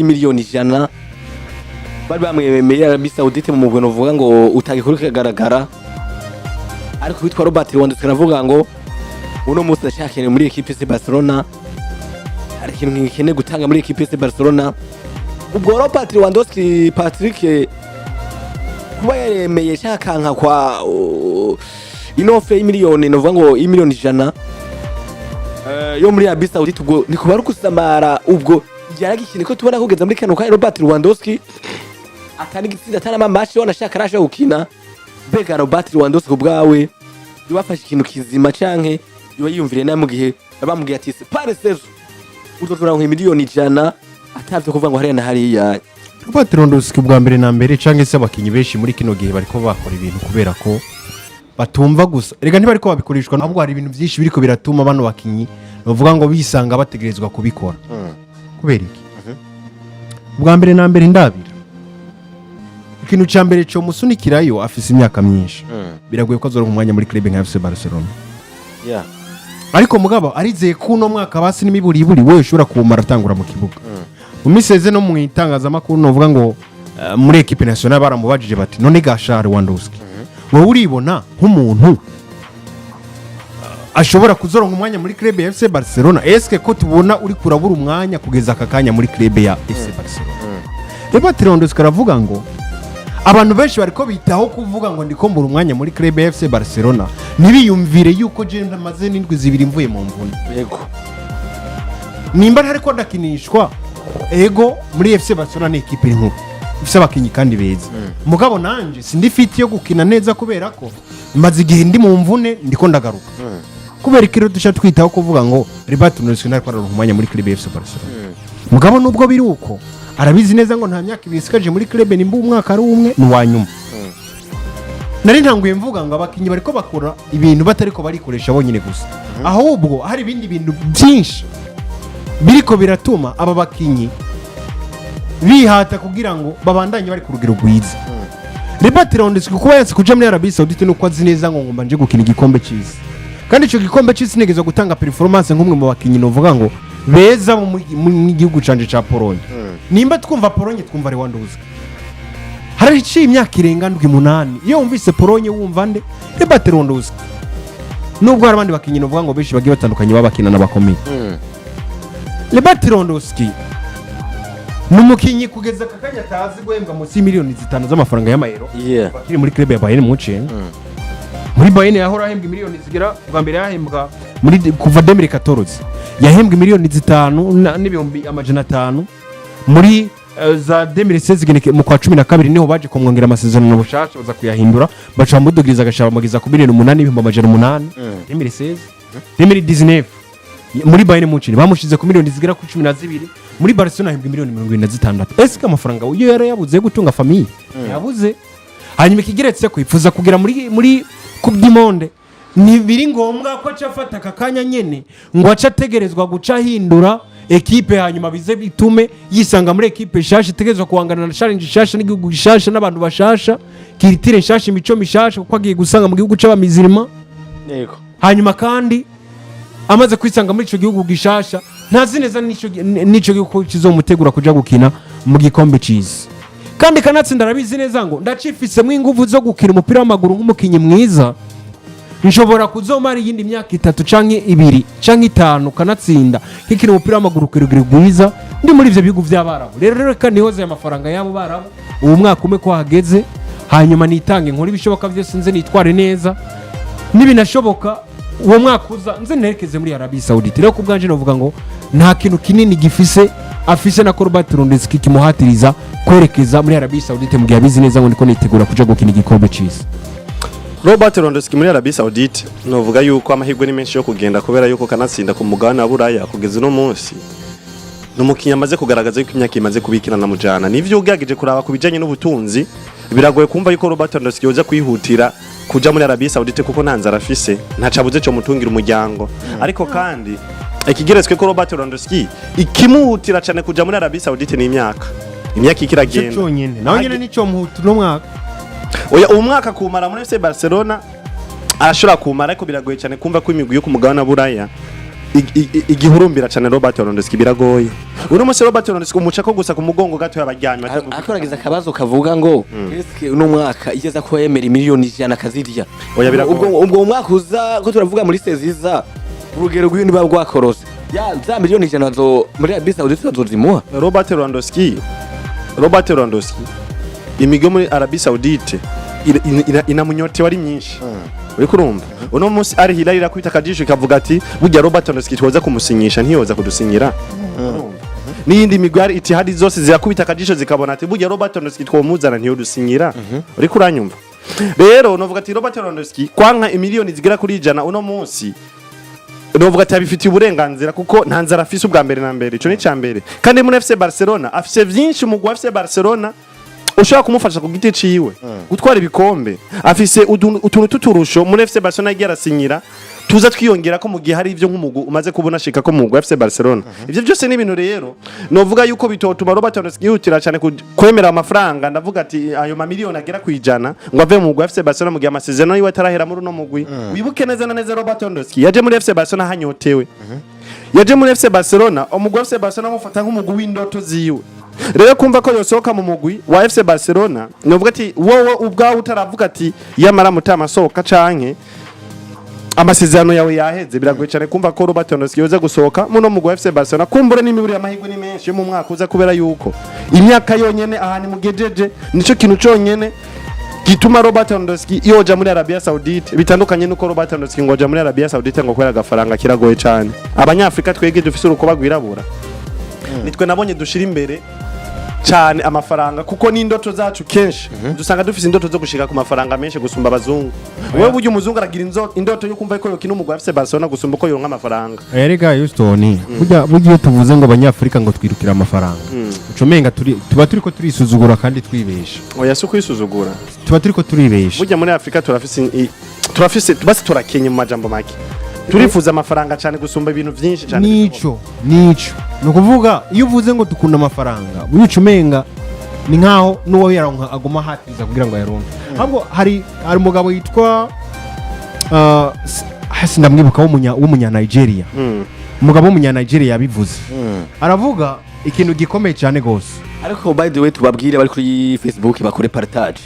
y'imiliyoni 100 bari bamwemeye Arabie Saoudite mu mugweno uvuga ngo utagikuru kagaragara ariko witwa Robert Lewandowski aravuga ngo uno munsi ashakene muri equipe FC Barcelona ari kintu ngikene gutanga muri equipe FC Barcelona ubwo Robert Lewandowski Patrick kuba yaremeye shakanka kwa inofe y'imiliyoni novuga ngo y'imiliyoni 100 yo muri Arabie Saoudite ubwo ni kuba rukusamara ubwo yaragikine ko tubona kugeza muri kano ka Robert Lewandowski atani gitsinda atana match wanashaka rasha gukina bega Robert Lewandowski ubwawe yubafashe ikintu kizima canke yoba yiyumvire na mu gihe bamubwiye ati Paris Saint uzozura nko miliyoni 100 atavye kuvuga ngo hariya na hariya Robert Lewandowski bwa mbere na mbere canke se abakinyi benshi muri kino gihe bariko bakora ibintu kubera ko batumva gusa rega ntibariko babikoreshwa ahubwo hari ibintu byinshi biriko biratuma bano bakinyi bavuga ngo bisanga bategerezwa kubikora kubera iki bwa mbere na mbere ndabira ikintu ca mbere cyo musunikirayo afise imyaka myinshi biragoye ko azoronka umwanya muri club nka FC Barcelona ariko mugabo arizeye kuno mwaka basi n'imiburiburi we ushobora kumara atangura mu kibuga mu miseze no mu itangazamakuru novuga ngo muri equipe nationale baramubajije bati none gasha Lewandowski wowe uribona nk'umuntu ashobora kuzoronka umwanya muri club ya FC Barcelona eske ko tubona uri kurabura umwanya kugeza akakanya muri club ya FC Barcelona Robert Lewandowski aravuga ngo abantu benshi bariko bitaho kuvuga ngo ndikombura umwanya muri club ya FC Barcelona nibiyumvire yuko je ndamaze n'indwi zibiri mvuye mu mvune yego nimba ntariko ndakinishwa ego muri FC Barcelona ni equipe nkuru ifise abakinyi kandi beza mugabo nanje sindi fit yo gukina neza kubera ko maze igihe ndi mu mvune ndiko ndagaruka kubera ikiro dusha twitaho kuvuga ngo Robert Lewandowski ntariko araronka umwanya muri club ya FC Barcelona mugabo nubwo biri uko arabizi neza ngo nta myaka ibisikaje muri club nimba umwaka ari umwe ni wanyuma nari ntanguye mvuga ngo abakinyi bariko bakora ibintu batariko barikoresha bonyine gusa ahubwo hari ibindi bintu byinshi biriko biratuma aba bakinyi bihata kugira ngo babandanye bari ku rugero rwiza Robert Lewandowski kuba yanse kuja muri Arabie Saoudite nuko azi neza ngo ngomba nje gukina igikombe cy'isi kandi ico gikombe cy'isi negeza gutanga performance nk'umwe mu bakinyi novuga ngo beza mu gihugu canje ca Pologne nimba twumva Pologne twumva Lewandowski hari imyaka irenga 8 iyo wumvise Pologne wumva nde Robert Lewandowski nubwo hari abandi bakinyi novuga ngo benshi bagiye batandukanye babakina n'abakomeye Robert Lewandowski numukinyi kugeza kakanya tazi guhembwa munsi miliyoni 5 z'amafaranga y'amahera bakiri muri club ya Bayern Munich muri Bayern yahora ahembwa miliyoni zigera bwa mbere yahembwa muri kuva 2014 yahembwa miliyoni 5 n'ibihumbi 500 muri za 2016 mu kwa 12 niho baje kumwongera amasezerano bushasha baza kuyahindura baca mudugiriza agashaba magiza ku 8 n'ibihumbi 800 2016 2019 muri Bayern Munich bamushize ku miliyoni zigera ku 12 muri Barcelona ahembwa miliyoni 26 eske amafaranga uyo yara yabuze gutunga famille yabuze hanyuma kigeretse ko ifuza kugera muri Coupe du Monde ni biri ngombwa ko acafata akakanya nyene ngo acategerezwa guca hindura equipe hanyuma bize bitume yisanga muri equipe shasha tegerezwa kuhangana na challenge shasha n'igihugu gishasha n'abantu bashasha kiritire shasha imico mishasha kuko agiye gusanga mu gihugu c'abamizirima yego hanyuma kandi amaze kwisanga muri ico gihugu gishasha ntazi neza nico gihugu kizomutegura kuja gukina mu gikombe cy'isi kandi kanatsinda arabizi neza ngo ndacifise mu ingufu zo gukina umupira w'amaguru nk'umukinyi mwiza nshobora kuzomara iyindi myaka 3 canke 2 canke 5 kanatsinda kikira umupira w'amaguru kirugire gwiza ndi muri ivyo bihugu by'abarabu rero kandi hoze amafaranga yabo barabu ubu mwaka umwe ko hageze hanyuma nitange nkora ibishoboka byose nze nitware neza nibinashoboka uwo mwaka uza nze nerekeze muri Arabie Saoudite rero kubwanje novuga ngo nta kintu kinini gifise afise na Robert Lewandowski kimuhatiriza kwerekeza muri Arabie Saoudite mu gihe abizi neza ngo ndiko nitegura kuja gukina igikombe cy'isi Robert Lewandowski muri Arabie Saoudite novuga yuko amahirwe ni menshi yo kugenda kubera yuko kanatsinda ku mugabane wa Burayi kugeza no munsi numukinya amaze kugaragaza yuko imyaka imaze kubikina na mujana nivyo ugageje kuraba kubijanye n'ubutunzi biragoye kumva yuko Robert Lewandowski yoza kwihutira kuja muri Arabie Saoudite kuko ntanzara afise ntacabuze cyo mutungira umuryango ariko kandi ikigeretswe ko Robert Lewandowski ikimuhutira cyane kuja muri Arabie Saoudite ni imyaka ikiragenda cyo nyene nawe nyene nico muhutira umwaka oya umwaka kumara muri FC Barcelona arashobora kumara ariko biragoye cyane kumva ko imigwi yo ku mugabane wa Burayi igihurumbira cyane Robert Lewandowski biragoye uno munsi Robert Lewandowski umuca ko gusa ku mugongo gato yabaryamye akoragiza akabazo kavuga ngo eske uno mwaka igeza ko yemera miliyoni 100 akazirya oya biragoye ubwo mwaka uza ko turavuga muri seziza urugero rw'ibintu ba rwakorose ya za miliyoni 100 zo muri Arabie Saoudite bazozimuha Robert Lewandowski imigo muri Arabie Saoudite inamunyote wari myinshi uri kurumva uno munsi ari Hilal irakwita akajisho ikavuga ati burya Robert Lewandowski twoza kumusinyisha ntiyoza kudusinyira n'iyindi migwari itihadi zose zirakubita akajisho zikabona ati burya Robert Lewandowski twomuzana ntiyodusinyira uri kuranyumva rero novuga ati Robert Lewandowski kwanka imiliyoni zigera kuri 100 uno munsi novuga ati abifitiye uburenganzira kuko ntanzara afise ubwa mbere na mbere ico ni cyambere kandi muri FC Barcelona afise vyinshi mu FC Barcelona ushaka kumufasha ku giti ciwe gutwara ibikombe afise utuntu tuturusho muri FC Barcelona yarasinyira tuza twiyongera ko mu gihe hari ivyo nk'umugu umaze kubona shika ko mu FC Barcelona ivyo byose ni ibintu rero novuga yuko bitotuma Robert Lewandowski yihutira cyane kwemera amafaranga ndavuga ati ayo mamiliyoni agera ku 100 ngo ave mu FC Barcelona mu gihe amasezerano yiwe atarahera muri no mugwi wibuke neza na neza Robert Lewandowski yaje muri FC Barcelona hanyotewe yaje muri FC Barcelona umugwi FC Barcelona mufata nk'umugwi w'indoto ziwe rero kumva ko yosohoka mu mugwi wa FC Barcelona novuga ati wowe ubwawe utaravuga ati yamara mutama sohoka canke amasezerano yawe yaheze biragoye cyane kumva ko Robert Lewandowski yoza gusohoka muno mugwi wa FC Barcelona kumbure n'imiburi y'amahirwe ni menshi yo mu mwaka uza kubera yuko imyaka yonyene ahani mugejeje nico kintu conyene gituma Robert Lewandowski yoja muri Arabia Saoudite bitandukanye nuko Robert Lewandowski ngoja muri Arabia Saoudite ngo kwera agafaranga kiragoye cyane abanyafrika twege dufise uruko bagwirabura nitwe nabonye dushira imbere cyane amafaranga kuko ni indoto zacu kenshi dusanga dufise indoto zo gushika ku mafaranga menshi gusumba abazungu wewe buryo umuzungu aragira indoto yo kumva ko yokina umugwi wa FC Barcelona gusumba ko yoronka amafaranga erega Houston buryo tuvuze ngo abanyafrika ngo twirukira amafaranga ucomenga tuba turiko turisuzugura kandi twibesha oya si kwisuzugura tuba turiko turibesha burya muri Afrika turafise basi turakenye mu majambo make turifuza amafaranga cyane gusumba ibintu byinshi cyane nico no kuvuga iyo uvuze ngo dukunda amafaranga uyicumenga ni nkaho nuwo yaronka agoma hatiza kugira ngo yaronke ahubwo hari umugabo yitwa hasi ndamwibuka w'umunya Nigeria umugabo w'umunya Nigeria yabivuze aravuga ikintu gikomeye cyane gose ariko by the way tubabwire bari kuri Facebook bakore partage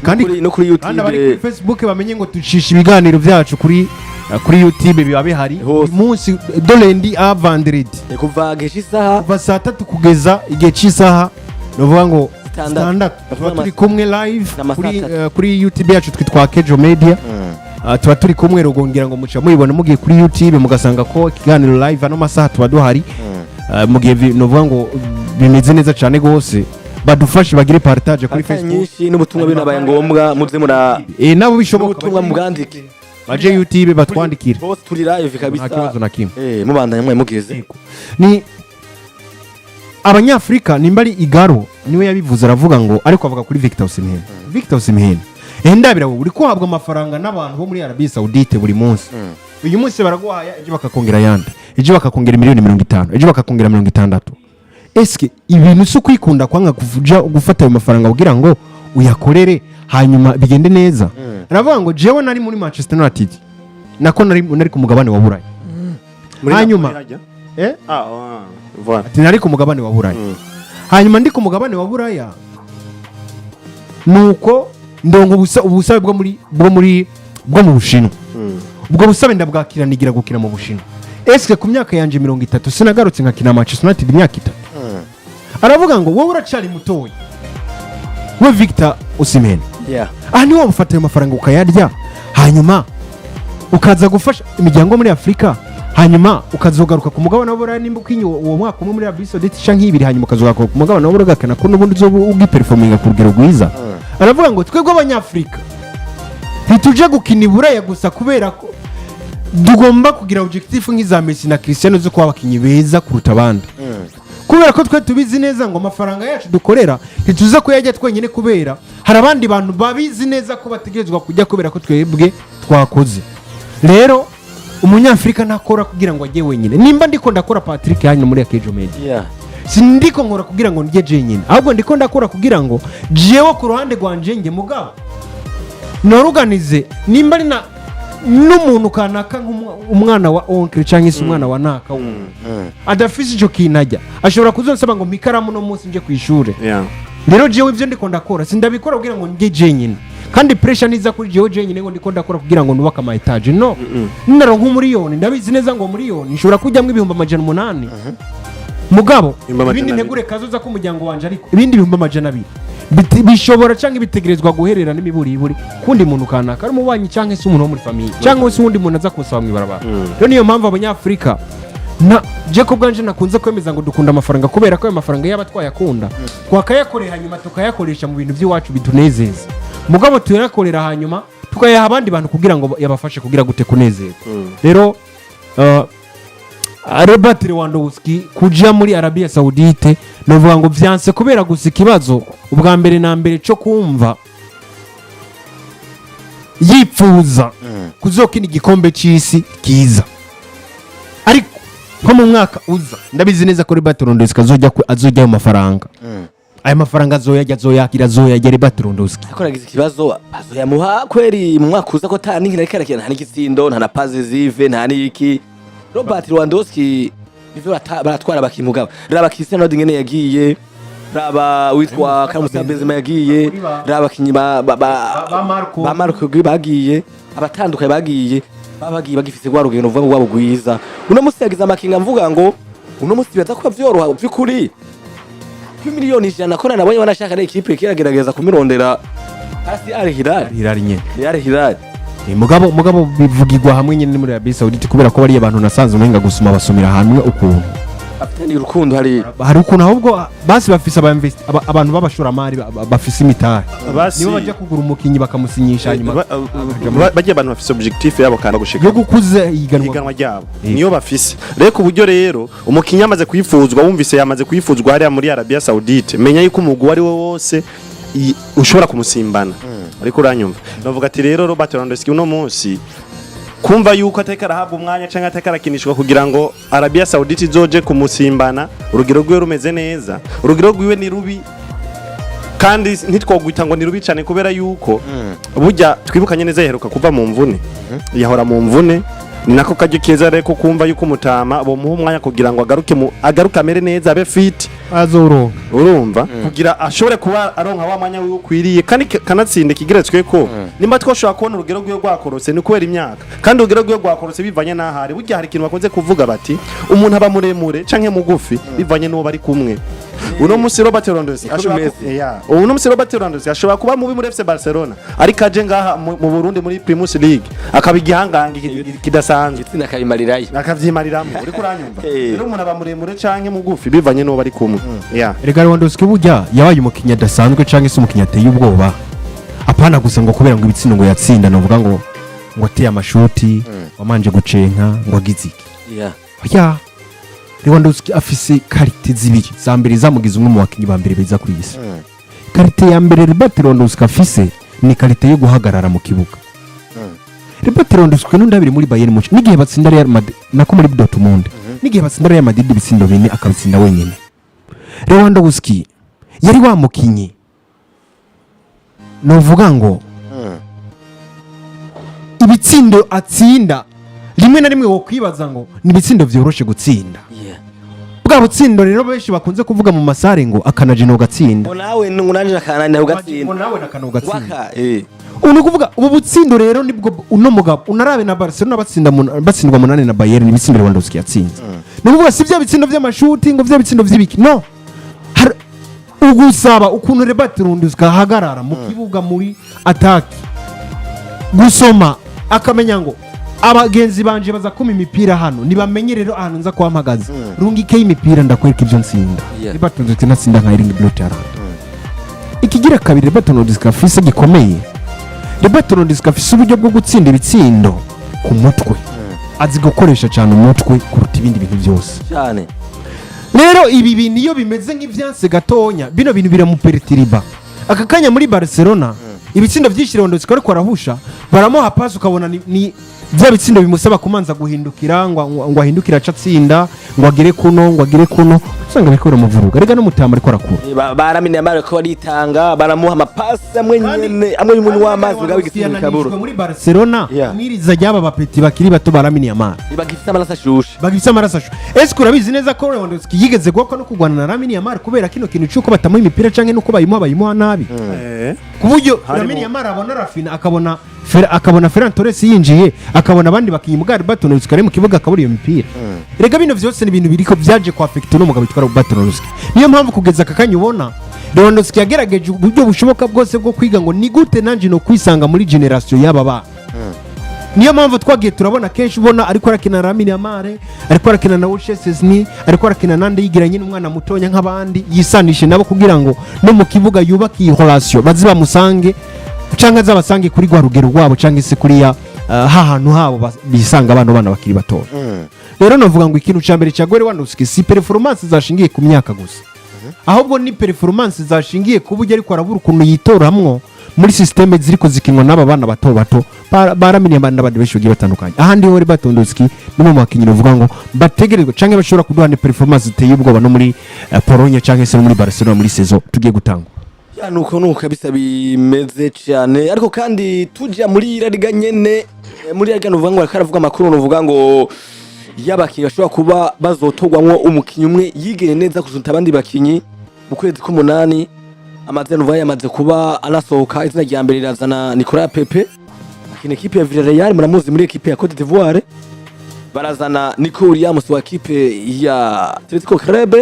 kandi no kuri YouTube kandi bari kuri Facebook bamenye ngo tucisha ibiganiro byacu kuri YouTube biba bihari umunsi dolendi a vendredi kuva isaha kuva saa 3 kugeza igihe cy'isaha novuga ngo standard turi kumwe live kuri YouTube yacu twitwa Agezweho Media tuba turi kumwe rugongera ngo muca muyibona mugiye kuri YouTube mugasanga ko ikiganiro live ano masaha tuba duhari mugiye novuga ngo bimeze neza cyane gose badufashe bagire partage kuri Facebook nyinshi n'ubutumwa binabaye ngombwa muze mura nabo bishoboka ubutumwa mubwandike baje YouTube batwandikira bose turi live kabisa kibazo na kimwe mubandanye mwe mugeze ni abanyafrika nimbari igaro niwe yabivuze aravuga ngo ariko avuga kuri Victor Osimhen ndabira uri kuhabwa amafaranga n'abantu bo muri Arabie Saoudite buri munsi uyu munsi baraguhaya ejo bakakongera yandi ejo bakakongera miliyoni 50 ejo bakakongera 60 eske ibintu so kwikunda kwanga kuvuja gufata ayo mafaranga kugira ngo uyakorere hanyuma bigende neza aravuga ngo jewe nari muri Manchester United nako nari ku mugabane wa Burayi hanyuma ati nari ku mugabane wa Burayi hanyuma ndi ku mugabane wa Buraya nuko ndongo ubusabe bwo mu Bushinwa ubwo busabe ndabwakira nigira gukina mu Bushinwa eske ku myaka yanje 30 sinagarutse nkakina Manchester United imyaka 3 aravuga ngo wowe uracari mutoyi we Victor Osimhen ni wowe ufata ayo mafaranga ukayarya hanyuma ukaza gufasha imiryango muri Afrika hanyuma ukazogaruka ku mugabane wa Burayi nimba ukinyi uwo mwaka umwe muri Arabie Saoudite canke 2 hanyuma ukazogaruka ku mugabane wa Burayi gakana ko n'ubundi uzoba ugiperforminga ku rugero rwiza aravuga ngo twebwe abanyafrika ntituje gukina i Burayi gusa kubera ko tugomba kugira objectif nk'iza Messi na Cristiano zo kuba abakinyi beza kuruta abandi kubera ko twe tubizi neza ngo amafaranga yacu dukorera ntituza ko yajya twenyine kubera hari abandi bantu babizi neza ko bategerezwa kujya kubera ko twebwe twakoze rero umunyafrika nakora kugira ngo ajye wenyine nimba ndiko ndakora Patrick hanyuma muri Agezweho Media sindiko nkora kugira ngo njye jenyine ahubwo ndiko ndakora kugira ngo jewe ku ruhande rwanje nge mugabo noruganize nimba n'umuntu kanaka umwana wa oncle cyangwa se umwana wa naka adafise icyo kinajya ashobora kuzonsaba ngo mpikaramu no munsi nje ku ishuri rero jewe ivyo ndiko ndakora sindabikora kugira ngo nge jenyine kandi pressure niza kuri jewe jenyine ngo ndiko ndakora kugira ngo nubaka ama etage no ninaronka umuriyoni ndabizi neza ngo umuriyoni nshobora kujyamwe 800 mugabo ibindi ntegure kazoza ko umuryango wanje ariko ibindi 200 bishobora cyangwa ibitegerezwa guherera n'imiburiburi kundi muntu kanaka ari mubanyi cyangwa se umuntu wo muri famille cyangwa se undi muntu aza kusaba mwibarabara rero niyo mpamvu abanyafrika na Jacob ganje nakunze kwemeza ngo dukunda amafaranga kubera ko ayo mafaranga yaba twayakunda twakayakorera hanyuma tukayakoresha mu bintu by'iwacu bitunezeza mugabo tuyakorera hanyuma tukayaha abandi bantu kugira ngo yabafashe kugira gute kunezeza rero Robert Lewandowski kuja muri Arabia Saudite novuga ngo vyanse kubera gusa ikibazo ubwa mbere na mbere cyo kumva yipfuza kuzokina igikombe cy'isi kiza ariko ko mu mwaka uza ndabizi neza ko Robert Lewandowski azojya mu mafaranga aya mafaranga azoyakira Robert Lewandowski akoragize ikibazo azoyamuha kweri mu mwaka uza ko ta ninki nariko arakina nta n'igitsindo nta na passe zive nta n'iki Robert Lewandowski ivyo baratwara bakimugaba raba Cristiano Ronaldo yagiye raba witwa Kamusa Benzema yagiye raba kinyi ba Marco bagiye abatandukanye bagiye babagiye bagifise gwa rugendo vuga ngo wabo gwiza uno musi yagize amakinga mvuga ngo uno musi biza kuba vyoroha byukuri Miliyoni 100 kona nabonye banashaka ari equipe kiragerageza kumirondera hasi ari Hilal mugabo bivugirwa hamwe nyine muri Arabia Saudite kubera ko bari abantu nasanze umenga gusuma basumira hamwe ukuntu afitani urukundo hari ukuntu ahubwo basi bafise abantu babashoramari bafise imitari nibo bajya kugura umukinyi bakamusinyisha hanyuma bajya abantu bafise objectif yabo kandi gushika yo gukuza iganwa ryabo niyo bafise reko uburyo rero umukinyi amaze kwifuzwa wumvise yamaze kwifuzwa hariya muri Arabia Saudite menya yuko umugwi ari we wose ushobora kumusimbana ariko uranyumva ndavuga ati rero Robert Lewandowski uno munsi kumva yuko atakarahabwa umwanya cyangwa atakarakinishwa kugira ngo Arabia Saudite izoje kumusimbana urugero rwe rumeze neza urugero rwiwe ni rubi kandi ntitwogwita ngo ni rubi cyane kubera yuko burya twibukanye neza yaheruka kuva mu mvune yahora mu mvune ni nako kajye keza reko kumva yuko umutama bo muha umwanya kugira ngo agaruke amere neza abe fit azoro urumva kugira ashobore kuba aronka wa mwanya w'ukwiriye kandi kanatsinde kigeretswe ko nimba twoshobora kubona urugero rwe rwakorose ni kubera imyaka kandi urugero rwe rwakorose bivanye n'ahari burya hari ikintu bakunze kuvuga bati umuntu aba muremure canke mugufi bivanye n'uwo bari kumwe uno musi Robert Lewandowski ashobora kuba mubi muri FC Barcelona ariko aje ngaha mu Burundi muri Primus League akabigihangange kidasanzwe itsinda kabimarirayo akavyimariramo uri kuranyumva rero umuntu aba muremure canke mugufi bivanye n'uwo bari kumwe rega Lewandowski burya yabaye umukinnyi adasanzwe canke se umukinnyi ateye ubwoba apana gusa ngo kubera ngo ibitsino ngo yatsinda novuga ngo ateye amashuti wamanje gucenka ngo agiziki Lewandowski afise karite zibiri za mbere zamugize umwe mu bakinyi ba mbere beza kuri isi karite ya mbere Robert Lewandowski afise ni karite yo guhagarara mu kibuga Robert Lewandowski n'undabiri muri Bayern Munich n'igihe batsinda Real Madrid nako muri Dortmund n'igihe batsinda Real Madrid bitsindo bine akabitsinda wenyine Lewandowski yari wa mukinyi novuga ngo ibitsindo atsinda rimwe na rimwe wo kwibaza ngo ni ibitsindo vyoroshe gutsinda bwa butsindo rero benshi bakunze kuvuga mu masare ngo akanaje no gatsinda nawe nunanje akananira ugatsinda nawe nakano gatsinda uno kuvuga ubu butsindo rero nibwo uno mugabo unarabe na Barcelona batsindwa 8 na Bayern ibitsindo Lewandowski yatsinze nuvuga si bya bitsindo by'amashuti ngo bya bitsindo by'ibiki no ugusaba ukuntu Robert Lewandowski ahagarara mu kibuga muri attack gusoma akamenya ngo abagenzi banje baza kuma imipira hano nibamenye rero ahantu nza kwampagaza rungike imipira ndakwereka ibyo nsinda Robert Lewandowski natsinda nka Erling Braut Haaland ikigira kabiri Robert Lewandowski afise gikomeye Robert Lewandowski afise uburyo bwo gutsinda ibitsindo ku mutwe azi gukoresha cyane umutwe kuruta ibindi bintu byose cyane rero ibi bintu iyo bimeze nk'ivyanse gatonya bino bintu biramuperitiriba akakanya muri Barcelona ibitsindo byinshi Lewandowski ariko arahusha baramuha pass ukabona ni bya bitsindo bimusaba kumanza guhindukira ngo ahindukira acatsinda ngo agire kuno usanga bikora mu vuruga rega no mutama ariko arakura baramenya amara ko baritanga baramuha amapasi amwe nyene amwe y'umuntu w'amazi bwa bigitsindo kaburo muri Barcelona niriza ryaba bapeti bakiri bato baramenya amara bagifite amaraso ashushe ese kurabizi neza ko Lewandowski yigeze guhakwa no kugwana na Lamine Yamal kubera kino kintu cyuko batamuha imipira canke nuko bayimuha nabi ku buryo Lamine Yamal abona Rafina akabona Ferran Torres yinjiye akabona abandi bakinyi mugari Lewandowski ari mu kibuga akabura iyo mipira rega bino vyose ni ibintu biriko vyaje kwa affecter no mugabo bitwara Lewandowski niyo mpamvu kugeza akakanya ubona Lewandowski yagerageje uburyo bushoboka bwose bwo kwiga ngo ni gute nanje no kwisanga muri generation y'aba ba niyo mpamvu twagiye turabona kenshi ubona ariko arakina Lamine Yamal ariko arakina na Chesney ariko arakina nande yigiranye n'umwana mutonya nk'abandi yisanishe nabo kugira ngo no mu kibuga yubaka iyi relation baziba musange cyangwa zabasange kuri gwa rugero rwabo cyangwa se kuri ya hahantu habo bisanga bana bakiri bato rero navuga ngo ikintu cyambere cyagore Lewandowski si performance zashingiye ku myaka gusa ahubwo ni performance zashingiye ku buryo ariko arabura ukuntu yitoramwo muri systeme ziriko zikinwa n'aba bana bato baramenye abana n'abandi benshi bagiye batandukanye ahandi ho Lewandowski ni mu makinyiro uvuga ngo bategerezwa canke bashobora kuduhana performance ziteye ubwoba no muri Pologne canke se muri Barcelona muri saison tugiye gutanga ya nuko kabisa bimeze cyane ariko kandi tujya muri Liga nyene muri Liga nuvuga ngo karavuga makuru nuvuga ngo yabakinyi bashobora kuba bazotogwamwo umukinyi umwe yigene neza kusunta abandi bakinyi mu kwezi k'umunani amazina uva yamaze kuba anasohoka izina rya mbere rirazana Nicolas Pepe akina equipe ya Villarreal muramuzi muri equipe ya Côte d'Ivoire barazana Kuri wa equipe ya Atletico Club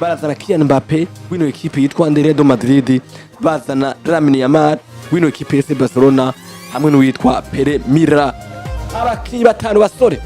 barazana Kylian Mbappe wino equipe yitwa Real Madrid bazana Lamine Yamal wino equipe ya FC Barcelona hamwe n'uwitwa Pere Mira abakinyi batanu basore